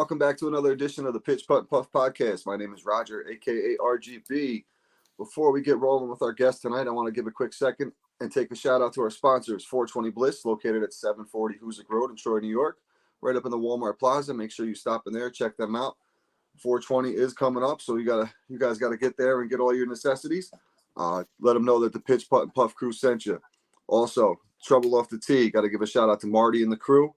welcome back to another edition of the Pitch Putt and Puff podcast. My name is Roger, aka RGB. Before we get rolling with our guest tonight, I want to give a quick second and take a shout out to our sponsors, 420 Bliss, located at 740 Hoosick Road in Troy, New York, right up in the Walmart Plaza. Make sure you stop in there, check them out. 420 is coming up, so you guys gotta get there and get all your necessities. Let them know that the Pitch Putt and Puff crew sent you. Also, Trouble Off the Tee, got to give a shout out to Marty and the crew.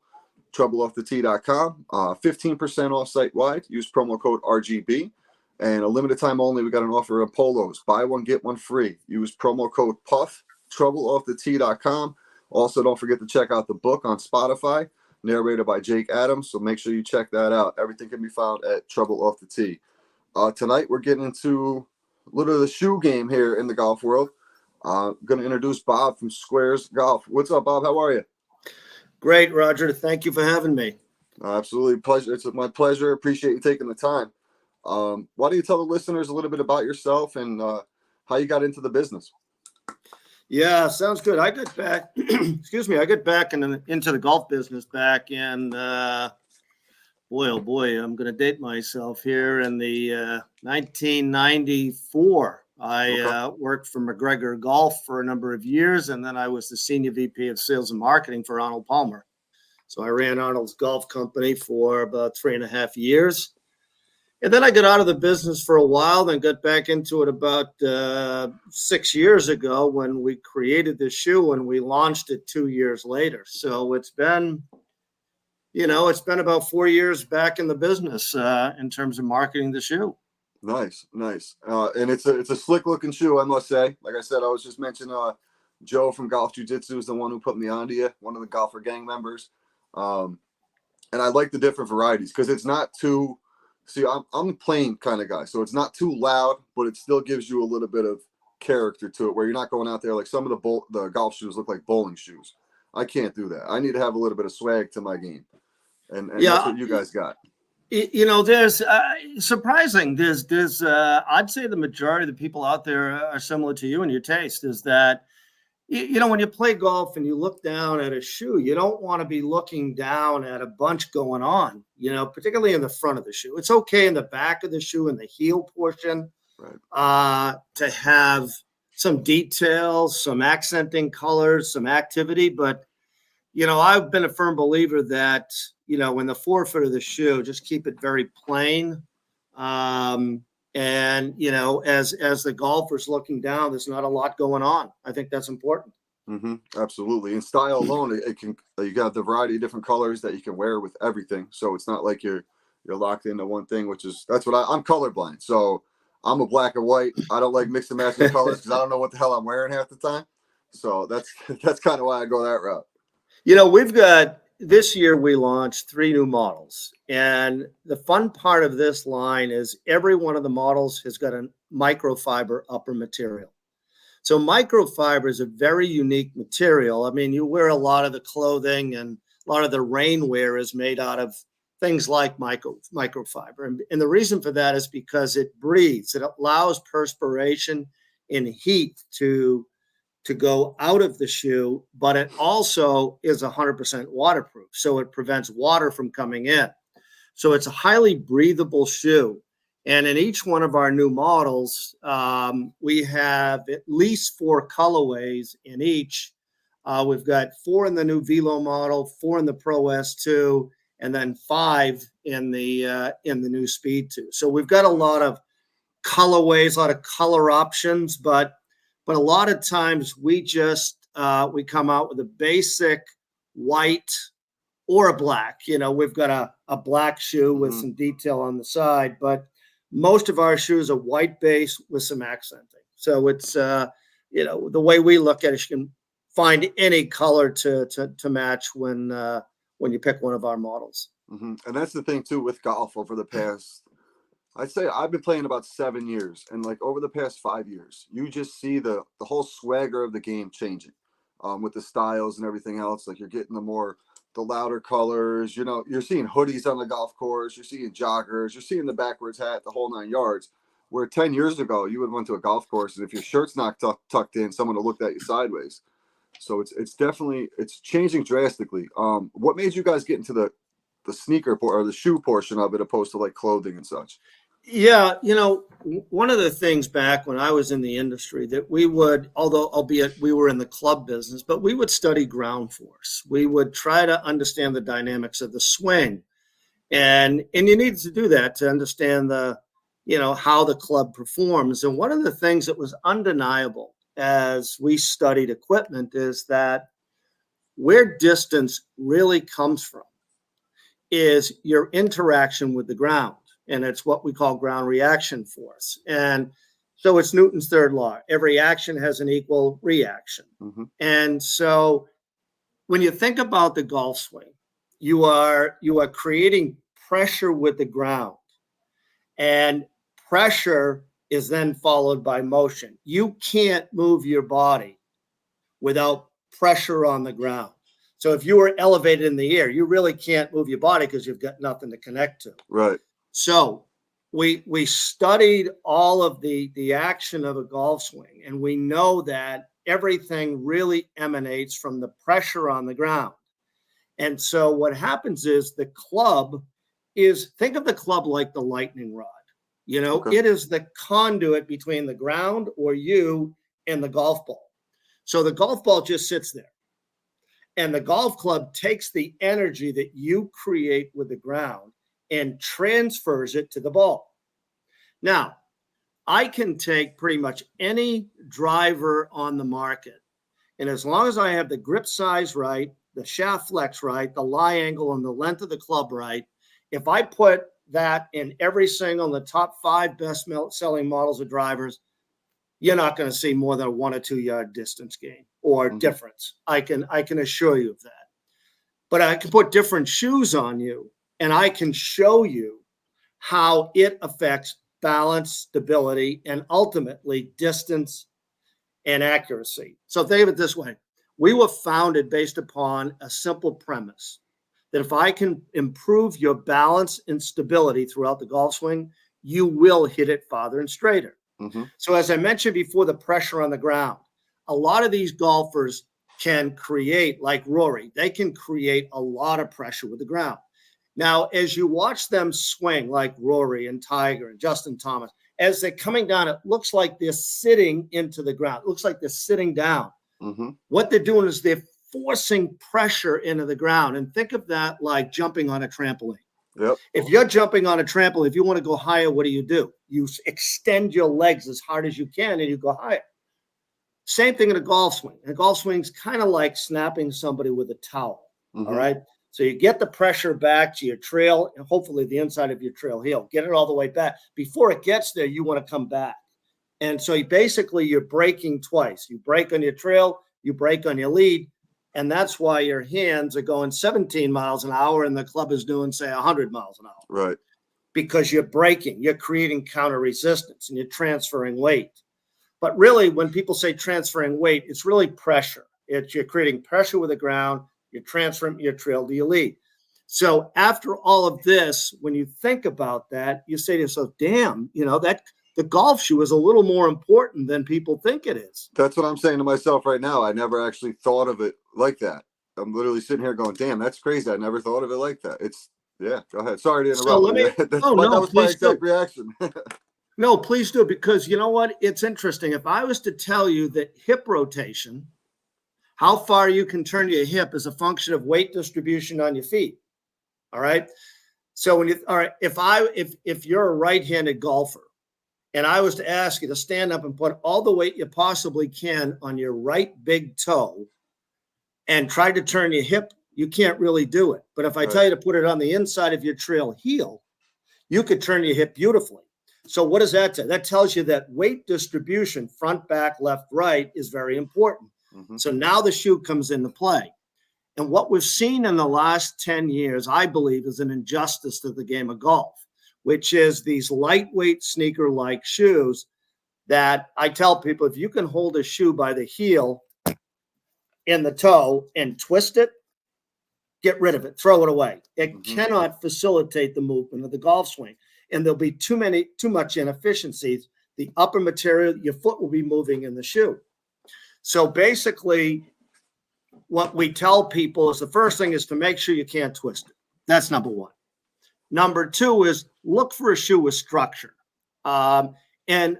TroubleOffTheTee.com, 15% off site-wide. Use promo code RGB. And a limited time only, we got an offer of polos. Buy one, get one free. Use promo code PUFF, TroubleOffTheTee.com. Also, don't forget to check out the book on Spotify, narrated by Jake Adams. So make sure you check that out. Everything can be found at Trouble Off the Tee. Tonight, we're getting into a little of the shoe game here in the golf world. Going to introduce Bob from Sqairz Golf. What's up, Bob? How are you? Great, Roger. Thank you for having me. Absolutely. Pleasure. It's my pleasure. Appreciate you taking the time. Why don't you tell the listeners a little bit about yourself and how you got into the business? Yeah, sounds good. I got back, I got back into the golf business back in, boy, I'm going to date myself here, in the 1994. I worked for McGregor Golf for a number of years, and then I was the senior VP of sales and marketing for Arnold Palmer. So I ran Arnold's golf company for about 3.5 years. And then I got out of the business for a while, then got back into it about 6 years ago when we created the shoe and we launched it 2 years later. So it's been about 4 years back in the business in terms of marketing the shoe. Nice. And it's a slick looking shoe, I must say. Like I said, I was just mentioning Joe from Golf Jiu-Jitsu is the one who put me onto you, one of the golfer gang members. And I like the different varieties because it's not too, I'm a plain kind of guy. So it's not too loud, but it still gives you a little bit of character to it where you're not going out there like some of the golf shoes look like bowling shoes. I can't do that. I need to have a little bit of swag to my game. And that's what you guys got. There's surprising. There's I'd say the majority of the people out there are similar to you in your taste. Is that when you play golf and you look down at a shoe, you don't want to be looking down at a bunch going on. Particularly in the front of the shoe. It's okay in the back of the shoe in the heel portion, right, to have some details, some accenting colors, some activity. But I've been a firm believer that in the forefoot of the shoe, just keep it very plain. And as the golfer's looking down, there's not a lot going on. I think that's important. Mm-hmm. Absolutely. In style alone, you got the variety of different colors that you can wear with everything. So it's not like you're locked into one thing, that's what I'm colorblind. So I'm a black and white. I don't like mix and matching colors because I don't know what the hell I'm wearing half the time. So that's kind of why I go that route. We've got, this year we launched 3 new models. And the fun part of this line is every one of the models has got a microfiber upper material. So microfiber is a very unique material. I mean, you wear a lot of the clothing and a lot of the rainwear is made out of things like microfiber. And the reason for that is because it breathes. It allows perspiration and heat to go out of the shoe, but it also is 100% waterproof. So it prevents water from coming in. So it's a highly breathable shoe. And in each one of our new models, we have at least 4 colorways in each. We've got 4 in the new Velo model, 4 in the Pro S2, and then 5 in the new Speed 2. So we've got a lot of colorways, a lot of color options, but a lot of times we just we come out with a basic white or a black. We've got a black shoe with some detail on the side, but most of our shoes are white base with some accenting. So it's the way we look at it, you can find any color to match when you pick one of our models. Mm-hmm. And that's the thing too with golf over the past. I'd say I've been playing about 7 years, and like over the past 5 years, you just see the whole swagger of the game changing, with the styles and everything else. Like you're getting the louder colors. You're seeing hoodies on the golf course. You're seeing joggers. You're seeing the backwards hat, the whole 9 yards. Where 10 years ago, you would have went to a golf course, and if your shirt's not tucked in, someone would have looked at you sideways. So it's definitely changing drastically. What made you guys get into sneaker or the shoe portion of it, opposed to like clothing and such. Yeah, one of the things back when I was in the industry that we would, although albeit we were in the club business, but we would study ground force. We would try to understand the dynamics of the swing. And you need to do that to understand how the club performs. And one of the things that was undeniable as we studied equipment is that where distance really comes from is your interaction with the ground. And it's what we call ground reaction force. And so it's Newton's third law. Every action has an equal reaction. Mm-hmm. And so when you think about the golf swing, you are creating pressure with the ground. And pressure is then followed by motion. You can't move your body without pressure on the ground. So if you were elevated in the air, you really can't move your body because you've got nothing to connect to. Right. So we studied all of the action of a golf swing, and we know that everything really emanates from the pressure on the ground. And so what happens is the club think of the club like the lightning rod. Okay. It is the conduit between the ground or you and the golf ball. So the golf ball just sits there. And the golf club takes the energy that you create with the ground and transfers it to the ball. Now, I can take pretty much any driver on the market. And as long as I have the grip size right, the shaft flex right, the lie angle and the length of the club right, if I put that in every single the top 5 best selling models of drivers, you're not going to see more than a 1 or 2 yard distance gain or difference. I can assure you of that. But I can put different shoes on you, and I can show you how it affects balance, stability, and ultimately distance and accuracy. So think of it this way. We were founded based upon a simple premise that if I can improve your balance and stability throughout the golf swing, you will hit it farther and straighter. Mm-hmm. So as I mentioned before, the pressure on the ground, a lot of these golfers can create, like Rory, they can create a lot of pressure with the ground. Now, as you watch them swing, like Rory and Tiger and Justin Thomas, as they're coming down, it looks like they're sitting into the ground. It looks like they're sitting down. Mm-hmm. What they're doing is they're forcing pressure into the ground. And think of that like jumping on a trampoline. Yep. If you're jumping on a trampoline, if you want to go higher, what do? You extend your legs as hard as you can and you go higher. Same thing in a golf swing. A golf swing's kind of like snapping somebody with a towel. Mm-hmm. All right. So you get the pressure back to your trail and hopefully the inside of your trail heel. Get it all the way back. Before it gets there, you want to come back. And so you're braking twice. You brake on your trail, you brake on your lead. And that's why your hands are going 17 miles an hour and the club is doing, say, 100 miles an hour. Right. Because you're braking, you're creating counter resistance and you're transferring weight. But really, when people say transferring weight, it's really pressure. You're creating pressure with the ground, you're transferring your trail to your lead. So after all of this, when you think about that, you say to yourself, damn, that the golf shoe is a little more important than people think it is. That's what I'm saying to myself right now. I never actually thought of it like that. I'm literally sitting here going, damn, that's crazy. I never thought of it like that. Yeah, go ahead. Sorry to interrupt. So that was my exact reaction. No, please do, because you know what? It's interesting. If I was to tell you that hip rotation, how far you can turn your hip is a function of weight distribution on your feet. All right. So if you're a right-handed golfer and I was to ask you to stand up and put all the weight you possibly can on your right big toe and try to turn your hip, you can't really do it. But if I tell you to put it on the inside of your trail heel, you could turn your hip beautifully. So what does that tell? That tells you that weight distribution, front, back, left, right, is very important. Mm-hmm. So now the shoe comes into play. And what we've seen in the last 10 years, I believe, is an injustice to the game of golf, which is these lightweight sneaker-like shoes that I tell people, if you can hold a shoe by the heel and the toe and twist it, get rid of it, throw it away. It cannot facilitate the movement of the golf swing. And there'll be too much inefficiencies. The upper material, your foot will be moving in the shoe. So basically, what we tell people is the first thing is to make sure you can't twist it. That's number one. Number two is look for a shoe with structure. And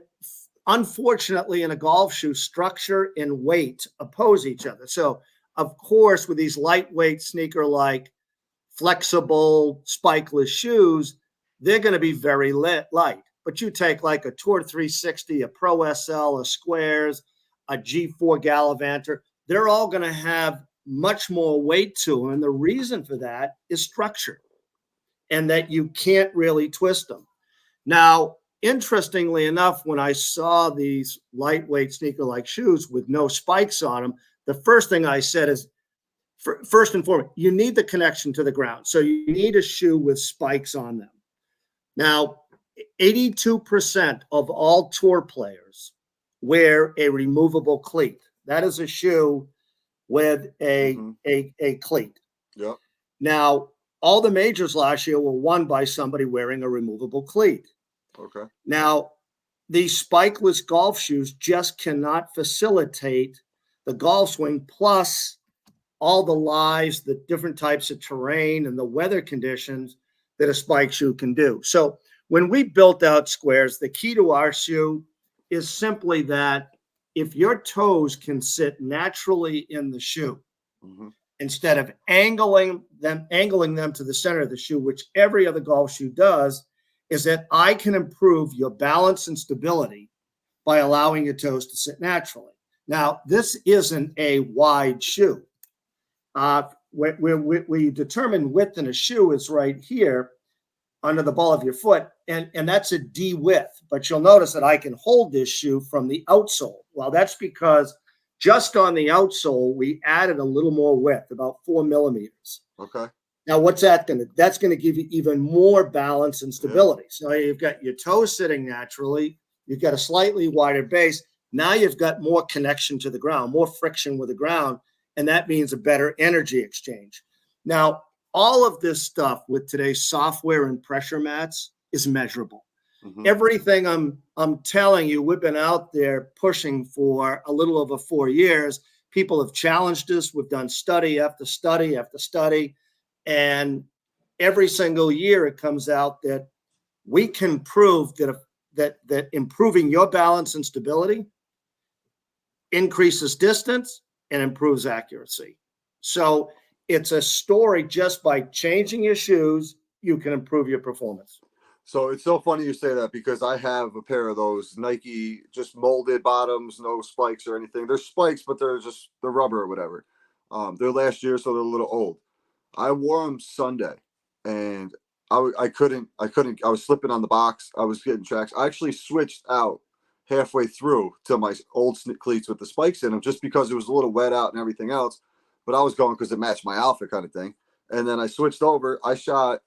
unfortunately, in a golf shoe, structure and weight oppose each other. So, of course, with these lightweight sneaker-like flexible spikeless shoes, they're going to be very light. But you take like a Tour 360, a Pro SL, a Sqairz, a G4 Gallivanter, they're all going to have much more weight to them. And the reason for that is structure and that you can't really twist them. Now, interestingly enough, when I saw these lightweight sneaker-like shoes with no spikes on them, the first thing I said is, first and foremost, you need the connection to the ground. So you need a shoe with spikes on them. Now, 82% of all tour players wear a removable cleat. That is a shoe with a cleat. Yep. Now, all the majors last year were won by somebody wearing a removable cleat. Okay. Now, these spikeless golf shoes just cannot facilitate the golf swing, plus all the lies, the different types of terrain and the weather conditions that a spike shoe can do. So when we built out Sqairz, the key to our shoe is simply that if your toes can sit naturally in the shoe, instead of angling them to the center of the shoe, which every other golf shoe does, is that I can improve your balance and stability by allowing your toes to sit naturally. Now, this isn't a wide shoe. We determine width in a shoe is right here under the ball of your foot, and that's a D width. But you'll notice that I can hold this shoe from the outsole. Well, that's because just on the outsole, we added a little more width, about 4 millimeters. Okay. Now, what's that going to do? That's going to give you even more balance and stability. Yeah. So you've got your toes sitting naturally. You've got a slightly wider base. Now you've got more connection to the ground, more friction with the ground, and that means a better energy exchange. Now, all of this stuff with today's software and pressure mats is measurable. Everything I'm telling you, we've been out there pushing for a little over 4 years. People have challenged us. We've done study after study after study. And every single year it comes out that we can prove that improving your balance and stability increases distance and improves accuracy. So it's a story. Just by changing your shoes, you can improve your performance. So it's so funny you say that, because I have a pair of those Nike just molded bottoms, no spikes or anything. They're spikes, but they're rubber or whatever. They're last year, so they're a little old. I wore them Sunday, and I couldn't. I was slipping on the box. I was getting tracks. I actually switched out halfway through to my old cleats with the spikes in them, just because it was a little wet out and everything else. But I was going because it matched my outfit, kind of thing. And then I switched over. I shot.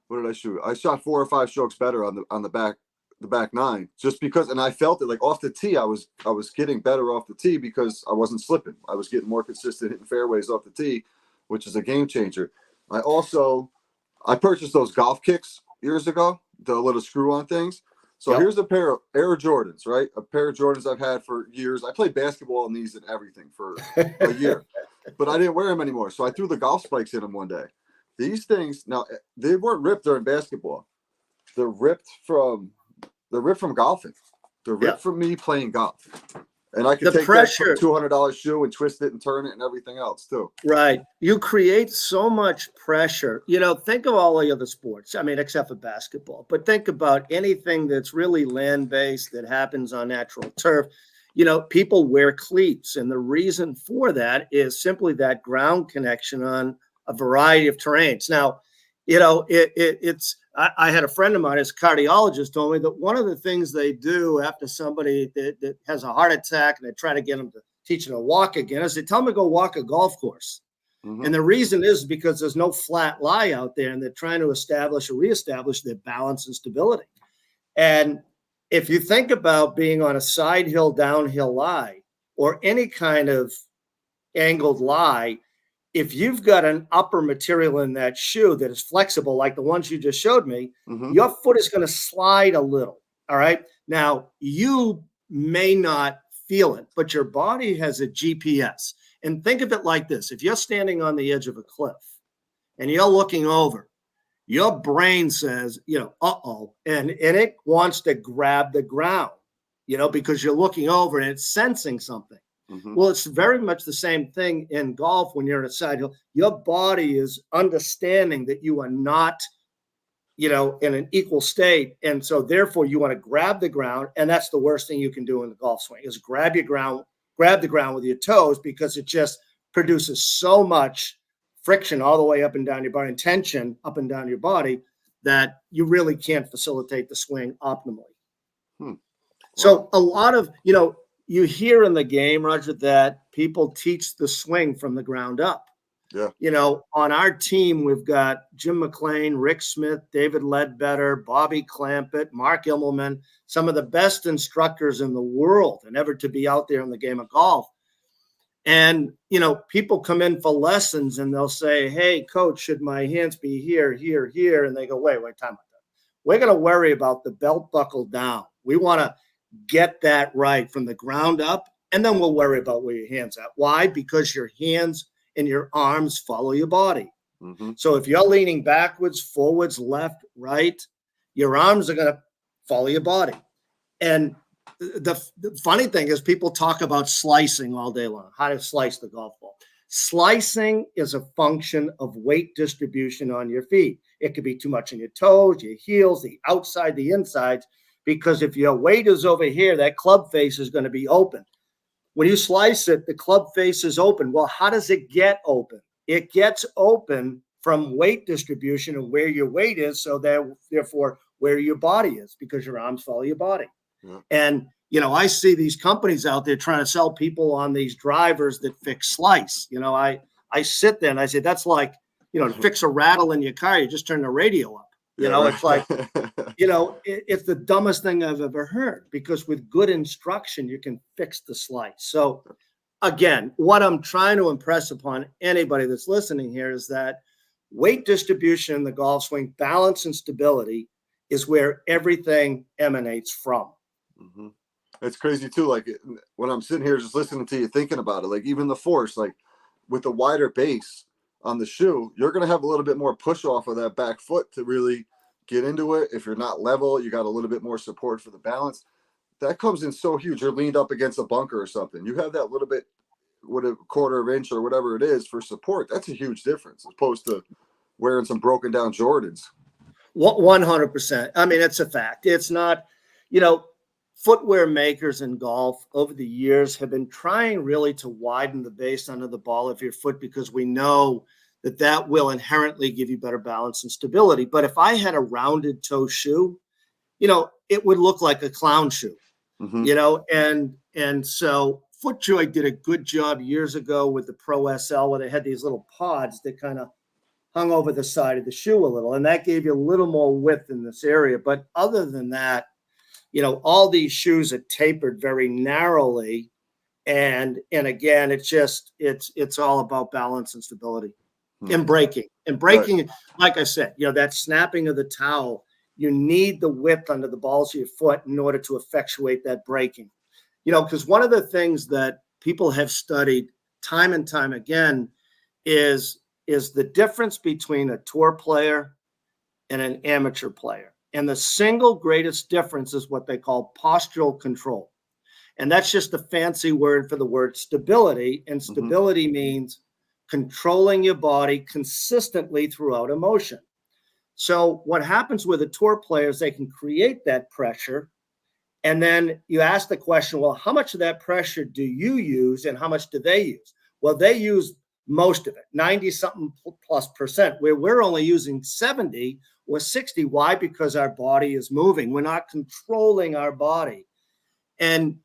What did I shoot? I shot 4 or 5 strokes better on the back nine, just because. And I felt it like off the tee. I was getting better off the tee because I wasn't slipping. I was getting more consistent hitting fairways off the tee, which is a game changer. I purchased those golf kicks years ago, the little screw-on things. So Here's a pair of Air Jordans, right? A pair of Jordans I've had for years. I played basketball in these and everything for a year, but I didn't wear them anymore. So I threw the golf spikes in them one day. These things, now, they weren't ripped during basketball. They're ripped from golfing. They're ripped from me playing golf. And I can take that $200 shoe and twist it and turn it and everything else too. Right. You create so much pressure. Think of all the other sports. I mean, except for basketball. But think about anything that's really land-based that happens on natural turf. People wear cleats. And the reason for that is simply that ground connection on a variety of terrains. Now, I had a friend of mine, as a cardiologist, told me that one of the things they do after somebody that has a heart attack and they try to get them to teach them to walk again is they tell them to go walk a golf course. And the reason is because there's no flat lie out there, and they're trying to establish or reestablish their balance and stability. And if you think about being on a side hill, downhill lie, or any kind of angled lie, if you've got an upper material in that shoe that is flexible, like the ones you just showed me, your foot is going to slide a little. All right. Now, you may not feel it, but your body has a GPS. And think of it like this. If you're standing on the edge of a cliff and you're looking over your brain says, uh-oh, and it wants to grab the ground, because you're looking over and it's sensing something. Mm-hmm. Well, it's very much the same thing in golf when you're in a side hill. Your body is understanding that you are not, in an equal state. And so therefore you want to grab the ground. And that's the worst thing you can do in the golf swing is grab the ground with your toes, because it just produces so much friction all the way up and down your body and tension up and down your body that you really can't facilitate the swing optimally. Wow. So a lot of, you hear in the game, Roger, that people teach the swing from the ground up. Yeah. On our team, we've got Jim McLean, Rick Smith, David Ledbetter, Bobby Clampett, Mark Immelman, some of the best instructors in the world and ever to be out there in the game of golf. And, people come in for lessons and they'll say, hey, coach, should my hands be here, here, here? And they go, wait, time. We're going to worry about the belt buckle down. We want to get that right from the ground up, and then we'll worry about where your hands at. Why? Because your hands and your arms follow your body. Mm-hmm. So if you're leaning backwards, forwards, left, right, your arms are going to follow your body. And the funny thing is people talk about slicing all day long, how to slice the golf ball. Slicing is a function of weight distribution on your feet. It could be too much on your toes, your heels, the outside, the inside, because if your weight is over here, that club face is going to be open. When you slice it, the club face is open. Well, how does it get open? It gets open from weight distribution and where your weight is, so that therefore where your body is, because your arms follow your body. Yeah. And, I see these companies out there trying to sell people on these drivers that fix slice. I sit there and I say, that's like, to fix a rattle in your car, you just turn the radio up. It's like, it's the dumbest thing I've ever heard, because with good instruction, you can fix the slice. So again, what I'm trying to impress upon anybody that's listening here is that weight distribution in the golf swing, balance and stability is where everything emanates from. Mm-hmm. It's crazy too. Like when I'm sitting here just listening to you, thinking about it, like even the force, like with the wider base on the shoe, you're going to have a little bit more push off of that back foot to really get into it. If you're not level, you got a little bit more support for the balance. That comes in so huge. You're leaned up against a bunker or something. You have that little bit, what a quarter of inch or whatever it is for support. That's a huge difference as opposed to wearing some broken down Jordans. 100%. I mean, it's a fact. It's not, footwear makers in golf over the years have been trying really to widen the base under the ball of your foot, because we know that will inherently give you better balance and stability. But if I had a rounded toe shoe, it would look like a clown shoe, mm-hmm. And so FootJoy did a good job years ago with the Pro SL, where they had these little pods that kind of hung over the side of the shoe a little, and that gave you a little more width in this area. But other than that, all these shoes are tapered very narrowly. And again, it's all about balance and stability and breaking. Right. Like I said, that snapping of the towel, you need the width under the balls of your foot in order to effectuate that breaking. Because one of the things that people have studied time and time again is the difference between a tour player and an amateur player. And the single greatest difference is what they call postural control. And that's just a fancy word for the word stability. And stability mm-hmm. means controlling your body consistently throughout a motion. So what happens with a tour player is they can create that pressure. And then you ask the question, well, how much of that pressure do you use and how much do they use? Well, they use most of it, 90-something plus percent, where we're only using 70 or 60. Why? Because our body is moving. We're not controlling our body. And,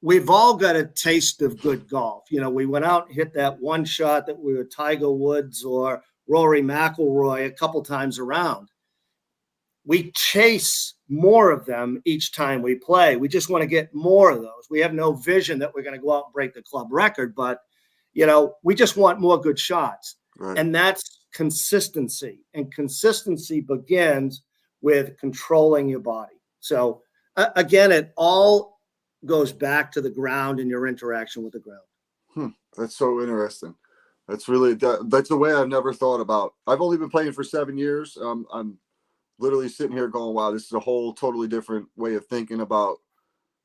we've all got a taste of good golf. We went out and hit that one shot that we were Tiger Woods or Rory McIlroy a couple times around. We chase more of them each time we play. We just want to get more of those. We have no vision that we're going to go out and break the club record, but, we just want more good shots. Right. And that's consistency. And consistency begins with controlling your body. So again, it all goes back to the ground and your interaction with the ground. That's so interesting. That's the way I've never thought about. I've only been playing for 7 years. I'm literally sitting here going, wow, this is a whole totally different way of thinking about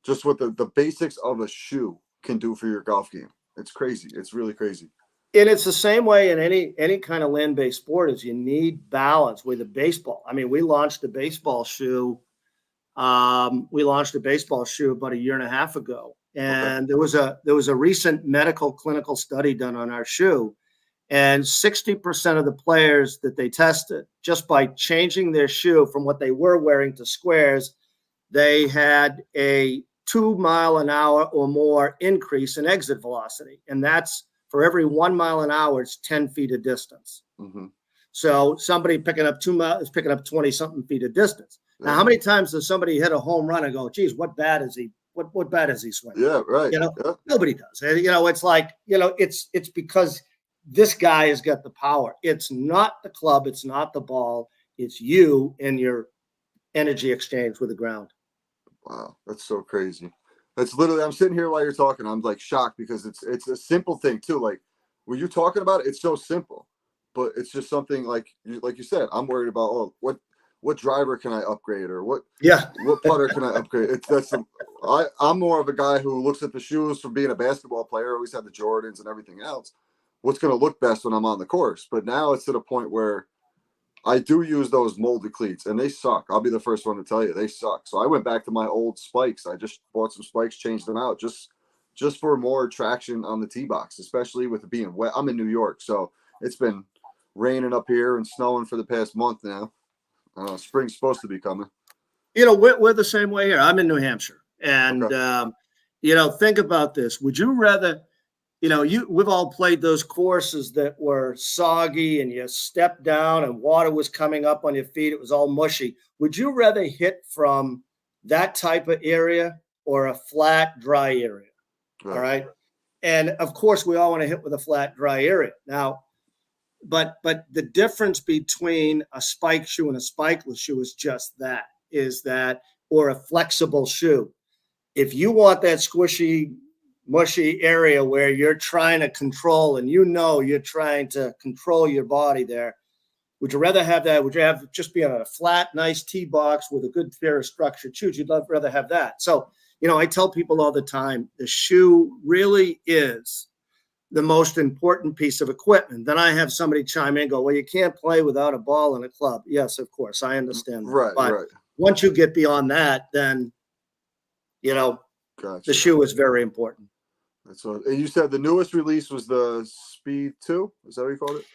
just what the basics of a shoe can do for your golf game. It's crazy. It's really crazy. And it's the same way in any kind of land-based sport is you need balance with a baseball. I mean, we launched a baseball shoe. We launched a baseball shoe about a year and a half ago. And there was a recent medical clinical study done on our shoe. And 60% of the players that they tested, just by changing their shoe from what they were wearing to Sqairz, they had a 2 mile an hour or more increase in exit velocity. And that's for every 1 mile an hour, it's 10 feet of distance. Mm-hmm. So somebody picking up 2 miles is picking up 20 something feet of distance. Yeah. Now, how many times does somebody hit a home run and go, geez, what bat is he? What bat is he swinging? Yeah, right. You know, yeah. Nobody does. You know, it's like, you know, it's because this guy has got the power. It's not the club. It's not the ball. It's you and your energy exchange with the ground. Wow, that's so crazy. That's literally, I'm sitting here while you're talking. I'm like shocked because it's a simple thing too. Like when you're talking about it, it's so simple, but it's just something like you said. I'm worried about what driver can I upgrade or what putter can I upgrade. I'm more of a guy who looks at the shoes from being a basketball player. Always had the Jordans and everything else. What's going to look best when I'm on the course? But now it's to the point where I do use those molded cleats, and they suck. I'll be the first one to tell you they suck. So I went back to my old spikes. I just bought some spikes, changed them out, just for more traction on the tee box, especially with it being wet. I'm in New York, so it's been raining up here and snowing for the past month now. Spring's supposed to be coming. You know, we're the same way here. I'm in New Hampshire, and you know, think about this. Would you rather? You know, we've all played those courses that were soggy and you stepped down and water was coming up on your feet. It was all mushy. Would you rather hit from that type of area or a flat, dry area? Right. All right. And of course, we all want to hit with a flat, dry area. Now, but the difference between a spike shoe and a spikeless shoe is just that, or a flexible shoe. If you want that squishy, mushy area where you're trying to control and you're trying to control your body there, would you rather have that? Would you have just be on a flat, nice tee box with a good pair of structured shoes? You'd rather have that. So, you know, I tell people all the time, the shoe really is the most important piece of equipment. Then I have somebody chime in and go, well, you can't play without a ball and a club. Yes, of course, I understand that. Right, but right. Once you get beyond that, then, you know, the shoe is very important. And you said the newest release was the Speed 2? Is that what you called it?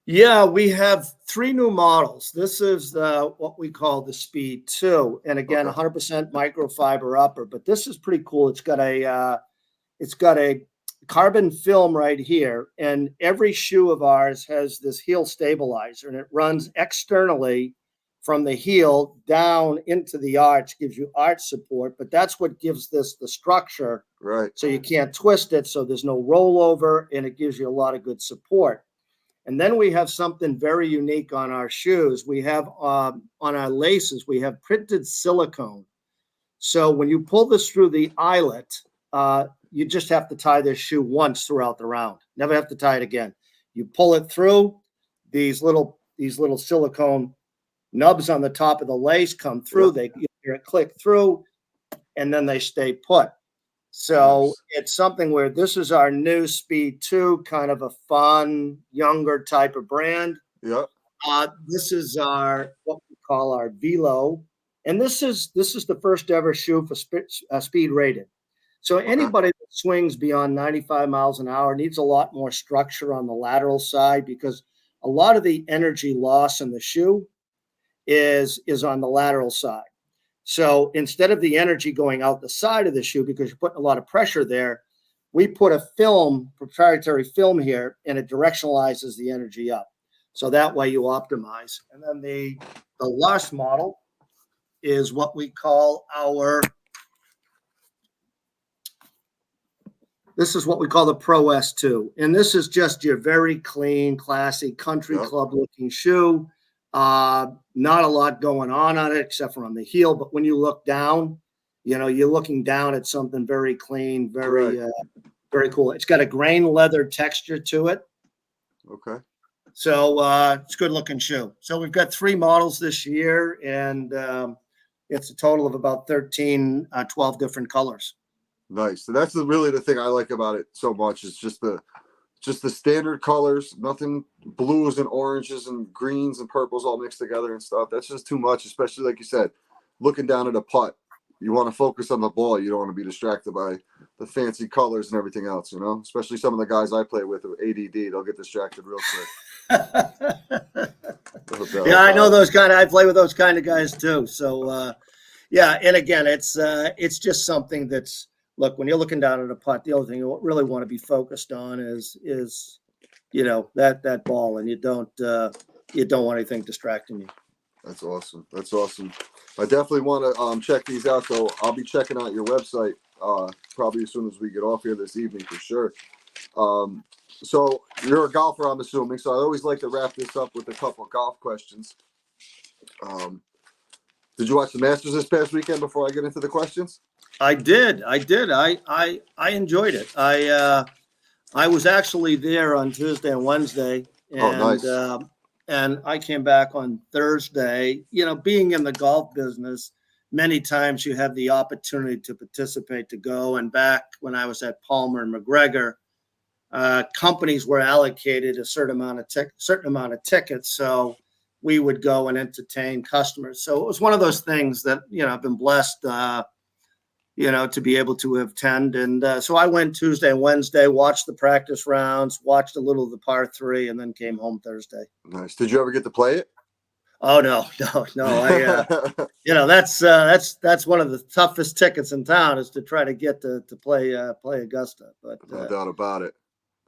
Yeah, we have 3 new models. This is what we call the Speed 2. And again, 100% microfiber upper, but this is pretty cool. It's got a carbon film right here, and every shoe of ours has this heel stabilizer, and it runs externally from the heel down into the arch, gives you arch support, but that's what gives this the structure. Right. So you can't twist it, so there's no rollover, and it gives you a lot of good support. And then we have something very unique on our shoes. We have on our laces, we have printed silicone. So when you pull this through the eyelet, you just have to tie this shoe once throughout the round. Never have to tie it again. You pull it through, these little silicone nubs on the top of the lace come through. They hear it click through, and then they stay put. So it's something where this is our new Speed 2, kind of a fun, younger type of brand. Yeah. This is what we call our Velo, and this is the first ever shoe for speed rated. So anybody that swings beyond 95 miles an hour needs a lot more structure on the lateral side, because a lot of the energy loss in the shoe is on the lateral side. So instead of the energy going out the side of the shoe, because you're putting a lot of pressure there, we put a proprietary film here, and it directionalizes the energy up. So that way you optimize. And then the last model is what we call this is what we call the Pro S2. And this is just your very clean, classy country club looking shoe. Not a lot going on it except for on the heel. But when you look down, you know, you're looking down at something very clean, very cool. It's got a grain leather texture to it. Okay. So it's a good looking shoe. So we've got 3 models this year, and it's a total of about 13, 12 different colors. Nice. So that's really the thing I like about it so much is just the standard colors, nothing blues and oranges and greens and purples all mixed together and stuff. That's just too much, especially like you said, looking down at a putt. You want to focus on the ball. You don't want to be distracted by the fancy colors and everything else, you know, especially some of the guys I play with ADD, they'll get distracted real quick. Yeah, I know those kind of, I play with those kind of guys too. So yeah. And again, it's just something that's, look, when you're looking down at a putt, the other thing you really want to be focused on is, you know, that ball, and you don't want anything distracting you. That's awesome. That's awesome. I definitely want to check these out. So I'll be checking out your website probably as soon as we get off here this evening for sure. So you're a golfer, I'm assuming. So I always like to wrap this up with a couple of golf questions. Did you watch the Masters this past weekend before I get into the questions? I did. I enjoyed it. I was actually there on Tuesday and Wednesday, and nice. And I came back on Thursday. You know, being in the golf business, many times you have the opportunity to participate, to go. And back when I was at Palmer and McGregor, companies were allocated a certain amount of tickets, so we would go and entertain customers. So it was one of those things that, you know, I've been blessed, you know, to be able to attend. And so I went Tuesday and Wednesday, watched the practice rounds, watched a little of the par 3, and then came home Thursday. Nice. Did you ever get to play it? Oh, no. I, you know, that's one of the toughest tickets in town, is to try to get to play Augusta. But no doubt about it.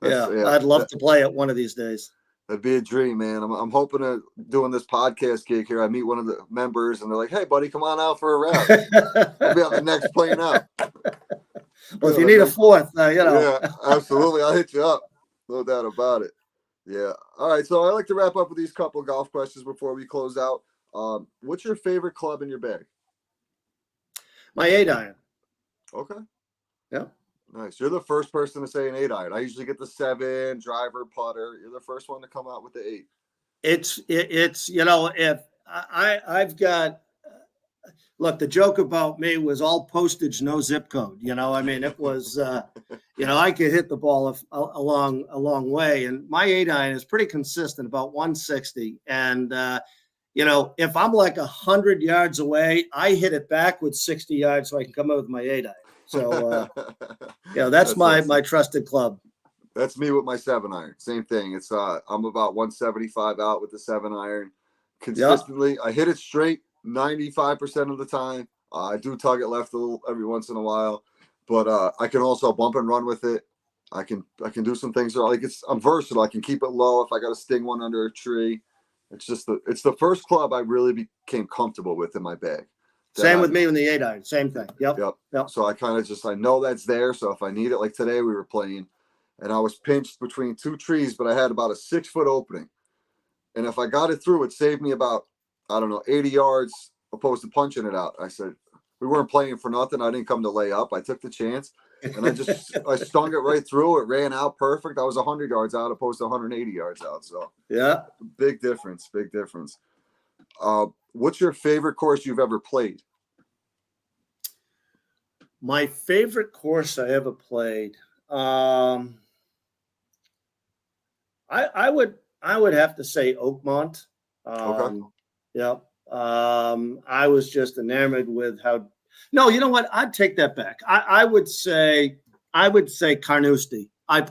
Yeah, I'd love to play it one of these days. That'd be a dream, man. I'm hoping to doing this podcast gig here. I meet one of the members and they're like, "Hey, buddy, come on out for a round." I'll be on the next plane out. Well, if you need a fourth, you know. Yeah, absolutely. I'll hit you up. No doubt about it. Yeah. All right. So I like to wrap up with these couple of golf questions before we close out. What's your favorite club in your bag? My 8-iron. Okay. Yeah. Nice. You're the first person to say an 8-iron. I usually get the 7, driver, putter. You're the first one to come out with the 8. It's you know, if I've got, look, the joke about me was all postage, no zip code. You know, I mean, it was, you know, I could hit the ball a long way, and my 8-iron is pretty consistent, about 160. And you know, if I'm like 100 yards away, I hit it back with 60 yards so I can come out with my 8-iron. So, yeah, that's my trusted club. That's me with my 7-iron. Same thing. It's I'm about 175 out with the 7-iron consistently. Yep. I hit it straight 95% of the time. I do tug it left a little every once in a while, but I can also bump and run with it. I can do some things. Like I'm versatile. I can keep it low if I got to sting one under a tree. It's the first club I really became comfortable with in my bag. Same with me in the 8-iron. Same thing. Yep. So I kind of I know that's there. So if I need it, like today we were playing, and I was pinched between 2 trees, but I had about a 6-foot opening, and if I got it through, it saved me about, I don't know, 80 yards opposed to punching it out. I said, we weren't playing for nothing. I didn't come to lay up. I took the chance, and I stung it right through. It ran out perfect. I was 100 yards out opposed to 180 yards out. So yeah, big difference. Big difference. What's your favorite course you've ever played? My favorite course I ever played. I would have to say Oakmont. Okay. Yeah. I was just enamored with how. No, you know what? I'd take that back. I would say Carnoustie. I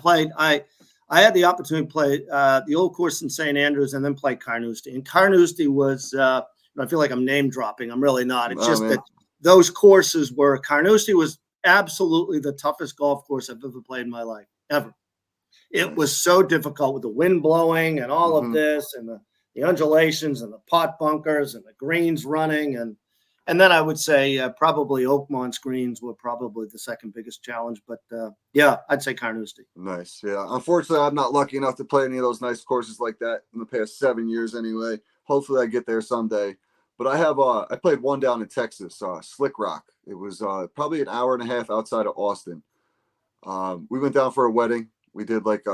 had the opportunity to play the old course in St. Andrews and then play Carnoustie. And Carnoustie was, I feel like I'm name dropping. I'm really not. It's just that those courses were, Carnoustie was absolutely the toughest golf course I've ever played in my life, ever. It was so difficult with the wind blowing and all of this, and the undulations and the pot bunkers and the greens running. And then I would say probably Oakmont's greens were probably the second biggest challenge. But yeah, I'd say Carnoustie. Nice. Yeah. Unfortunately, I'm not lucky enough to play any of those nice courses like that in the past 7 years anyway. Hopefully I get there someday. But I played one down in Texas, Slick Rock. It was probably an hour and a half outside of Austin. We went down for a wedding. We did like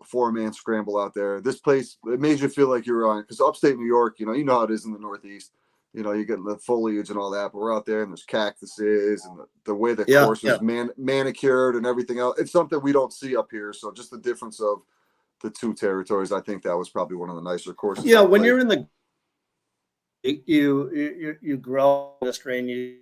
4-man scramble out there. This place, it made you feel like you were on, because upstate New York, you know how it is in the Northeast. You get the foliage and all that, but we're out there and there's cactuses and the way the Yeah, course is manicured and everything else. It's something we don't see up here. So just the difference of the two territories, I think that was probably one of the nicer courses. Yeah, when you're in the you grow the strain you.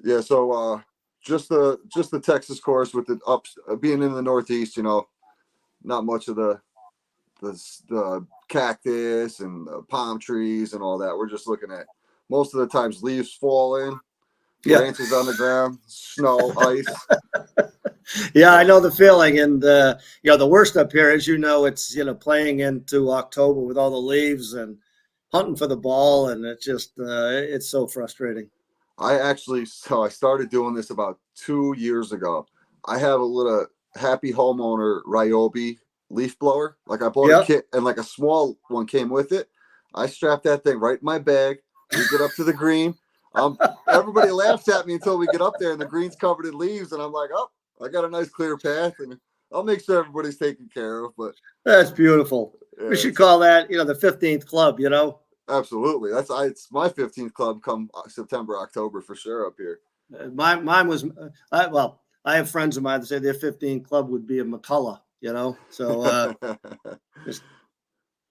Yeah, so just the Texas course with the ups being in the Northeast, not much of the cactus and the palm trees and all that. We're just looking at most of the times leaves falling, branches on the ground, snow, ice. Yeah, I know the feeling, and the worst up here, as it's playing into October with all the leaves and hunting for the ball, and it's just it's so frustrating. I started doing this about 2 years ago. I have a little Happy Homeowner Ryobi leaf blower. Like I bought a kit and like a small one came with it. I strapped that thing right in my bag. We get up to the green. Everybody laughs at me until we get up there and the green's covered in leaves. And I'm like, oh, I got a nice clear path and I'll make sure everybody's taken care of. But that's beautiful. Yeah, we should call that, the 15th club, Absolutely. It's my 15th club come September, October for sure up here. Mine was, I have friends of mine that say their 15th club would be a McCullough, so.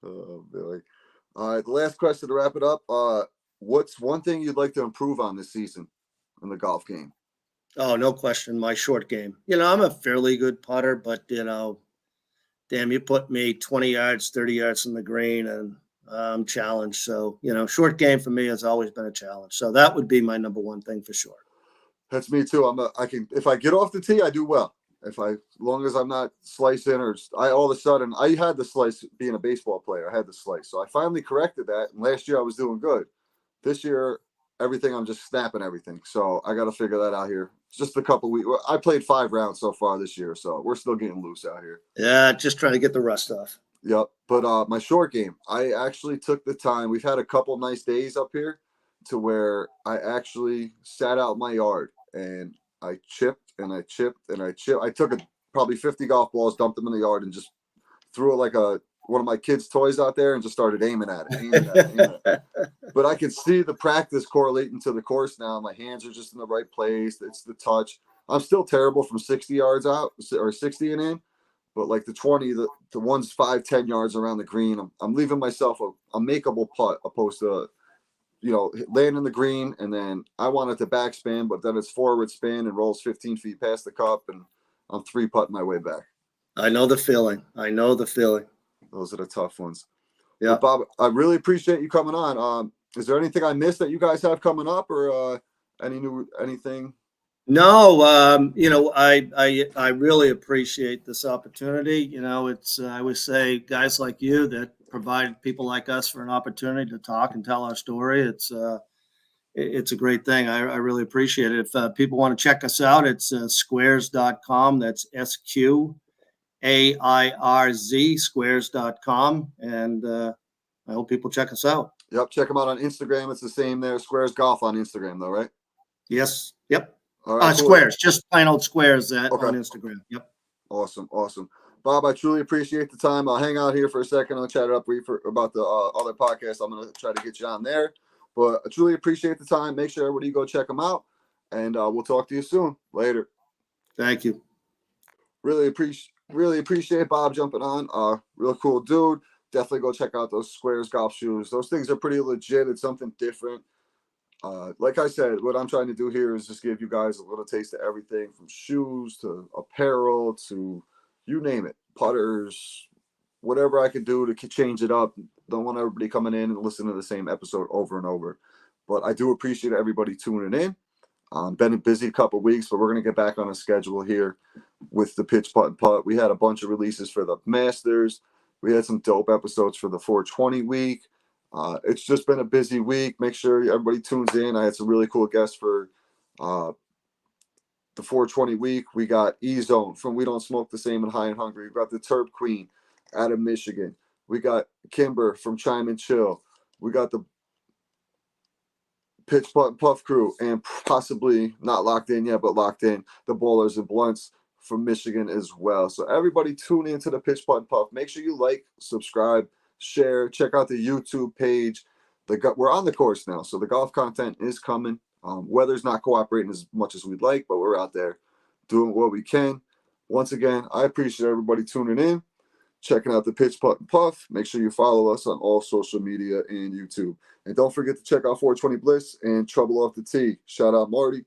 Oh, Billy. All right. The last question to wrap it up. What's one thing you'd like to improve on this season in the golf game? Oh, no question. My short game. I'm a fairly good putter, but, damn, you put me 20 yards, 30 yards from the green and I'm challenged. So, short game for me has always been a challenge. So that would be my number one thing for sure. That's me too. If I get off the tee, I do well. As long as I'm not slicing all of a sudden, I had the slice being a baseball player. I had the slice. So I finally corrected that. And last year I was doing good. This year, I'm just snapping everything. So I got to figure that out here. It's just a couple weeks. I played 5 rounds so far this year. So we're still getting loose out here. Yeah. Just trying to get the rust off. Yep. But my short game, I actually took the time. We've had a couple nice days up here to where I actually sat out my yard and I chipped and I chipped and I chipped. I took probably 50 golf balls, dumped them in the yard, and just threw it like one of my kids' toys out there and just started aiming at it. But I can see the practice correlating to the course now. My hands are just in the right place. It's the touch. I'm still terrible from 60 yards out or 60 and in, but like the 20, the ones 5-10 yards around the green, I'm leaving myself a makeable putt opposed to land in the green, and then I want it to backspin, but then it's forward spin and rolls 15 feet past the cup, and I'm 3-putting my way back. I know the feeling. Those are the tough ones. Yeah, but Bob, I really appreciate you coming on. Is there anything I missed that you guys have coming up, or anything? No, I really appreciate this opportunity. It's I always say guys like you that provide people like us for an opportunity to talk and tell our story. It's a great thing. I really appreciate it. If people want to check us out, it's Sqairz.com. That's Sqairz, Sqairz.com. And I hope people check us out. Yep. Check them out on Instagram. It's the same there. Sqairz Golf on Instagram though, right? Yes. Yep. All right, cool. Sqairz, just plain old Sqairz on Instagram. Yep. Awesome. Bob, I truly appreciate the time. I'll hang out here for a second. I'll chat it up about the other podcast. I'm going to try to get you on there. But I truly appreciate the time. Make sure everybody go check them out. And we'll talk to you soon. Later. Thank you. Really appreciate Bob jumping on. Real cool dude. Definitely go check out those Sqairz golf shoes. Those things are pretty legit. It's something different. Like I said, what I'm trying to do here is just give you guys a little taste of everything from shoes to apparel to you name it, putters, whatever I can do to change it up. Don't want everybody coming in and listening to the same episode over and over. But I do appreciate everybody tuning in. Been a busy couple weeks, but we're going to get back on a schedule here with the Pitch Putt and Putt. We had a bunch of releases for the Masters. We had some dope episodes for the 420 week. It's just been a busy week. Make sure everybody tunes in. I had some really cool guests for the 420 week. We got E-Zone from We Don't Smoke the Same and High and Hungry. We got the Turb Queen out of Michigan. We got Kimber from Chime and Chill. We got the Pitch Putt Puff crew, and possibly not locked in yet, but locked in, the Bowlers and Blunts from Michigan as well. So everybody tune into the Pitch Putt Puff. Make sure you like, subscribe, share, check out the YouTube page. We're on the course now, so the golf content is coming. Weather's not cooperating as much as we'd like, but we're out there doing what we can. Once again, I appreciate everybody tuning in, checking out the Pitch Putt and Puff. Make sure you follow us on all social media and YouTube. And don't forget to check out 420 Bliss and Trouble Off the Tee. Shout out Marty.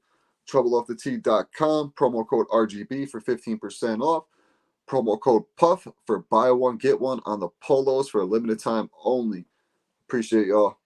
TroubleOffTheTee.com. Promo code RGB for 15% off. Promo code PUFF for buy one, get one on the polos for a limited time only. Appreciate y'all.